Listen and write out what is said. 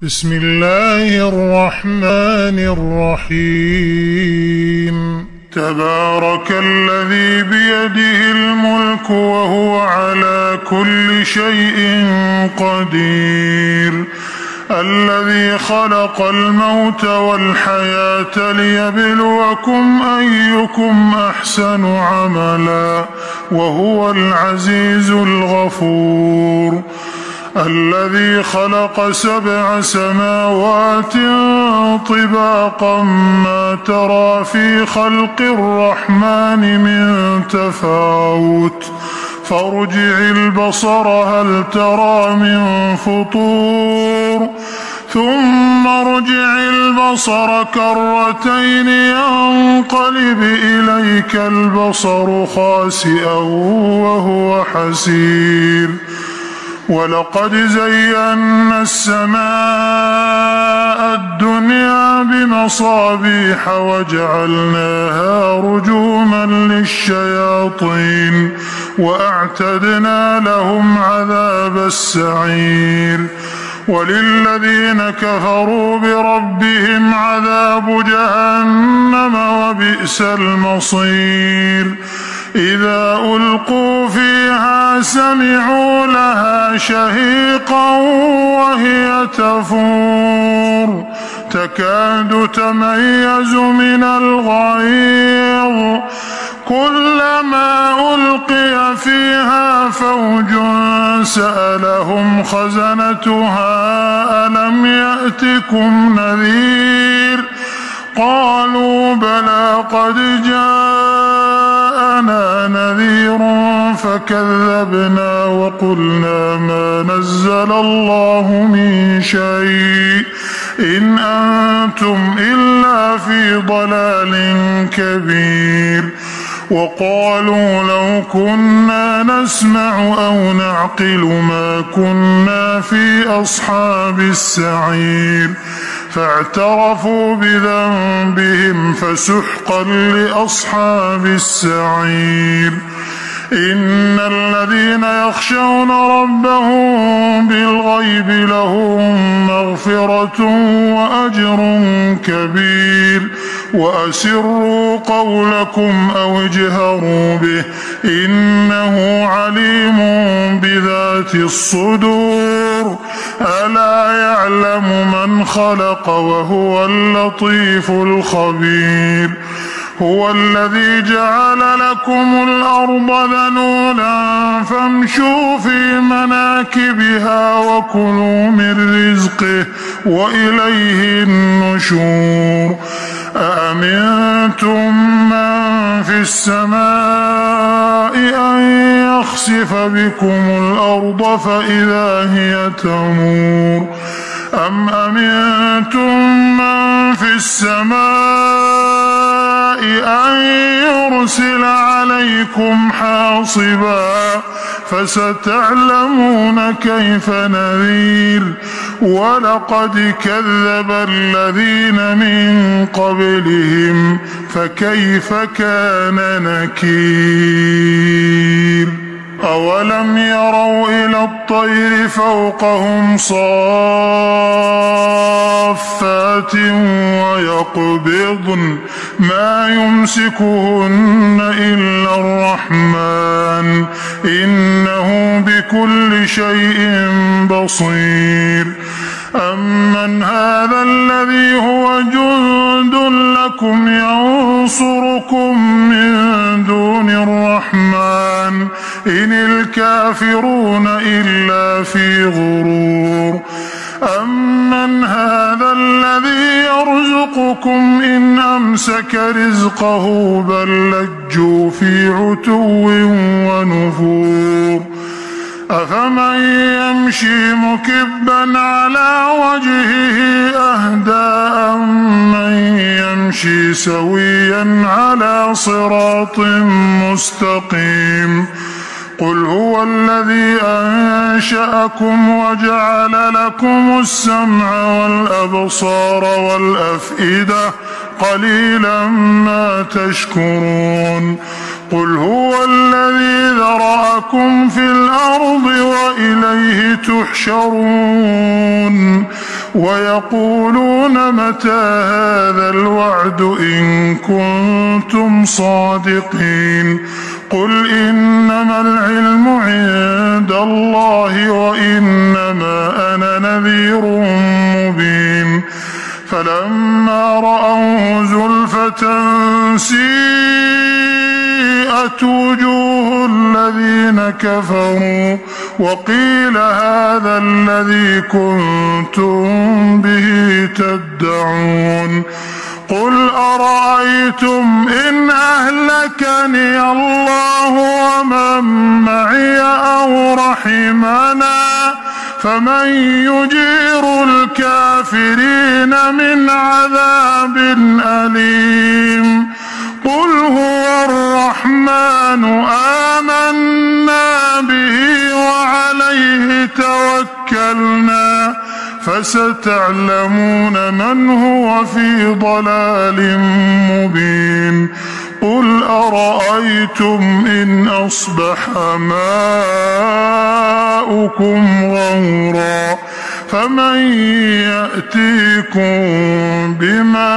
بسم الله الرحمن الرحيم. تبارك الذي بيده الملك وهو على كل شيء قدير، الذي خلق الموت والحياة ليبلوكم أيكم أحسن عملا وهو العزيز الغفور، الذي خلق 7 سماوات طباقا ما ترى في خلق الرحمن من تفاوت، فارجع البصر هل ترى من فطور، ثم ارجع البصر كرتين ينقلب إليك البصر خاسئا وهو حسير، ولقد زينا السماء الدنيا بمصابيح وجعلناها رجوما للشياطين وأعتدنا لهم عذاب السعير، وللذين كفروا بربهم عذاب جهنم وبئس المصير، إذا ألقوا فيها سمعوا لها شهيقا وهي تفور تكاد تميز من الغيظ، كلما ألقي فيها فوج سألهم خزنتها ألم يأتكم نذير، قالوا بلى قد جاءنا نذير فكذبنا وقلنا ما نزل الله من شيء إن أنتم إلا في ضلال كبير، وقالوا لو كنا نسمع أو نعقل ما كنا في أصحاب السعير، فاعترفوا بذنبهم فسحقا لأصحاب السعير، إن الذين يخشون ربهم بالغيب لهم مغفرة وأجر كبير، وأسروا قولكم أو اجهروا به إنه عليم بذات الصدور، ألا يعلم من خلق وهو اللطيف الخبير، هو الذي جعل لكم الأرض ذلولا فامشوا في مناكبها وكلوا من رزقه وإليه النشور، أأمنتم من في السماء أن يخسف بكم الأرض فإذا هي تمور، أم أمنتم من في السماء أن يرسل عليكم حاصبا فستعلمون كيف نذير، ولقد كذب الذين من قبلهم فكيف كان نكير، أولم يروا إلى الطير فوقهم صافات ويقبضن ما يمسكهن إلا الرحمن إنه بكل شيء بصير، أمن هذا الذي هو جند لكم ينصركم من دون الرحمن إن الكافرون إلا في غرور، أمن هذا الذي يرزقكم إن أمسك رزقه بل لجوا في عتو ونفور، أفمن يمشي مكبا على وجهه أهدى أمن يمشي سويا على صراط مستقيم، قل هو الذي أنشأكم وجعل لكم السمع والأبصار والأفئدة قليلا ما تشكرون، قل هو الذي ذرأكم في الأرض وإليه تحشرون ويقولون متى هذا الوعد إن كنتم صادقين قل إنما العلم عند الله وإنما أنا نذير مبين فلما رأوه زلفة سيئت وجوه الذين كفروا وقيل هذا الذي كنتم به تدعون قل أرأيتم إن أهلكني الله ومن معي أو رحمنا فمن يجير الكافرين من عذاب أليم قل هو الرحمن آمنا به وعليه توكلنا فستعلمون من هو في ضلال مبين قل أرأيتم إن أصبح ماؤكم غورا فمن يأتيكم بماء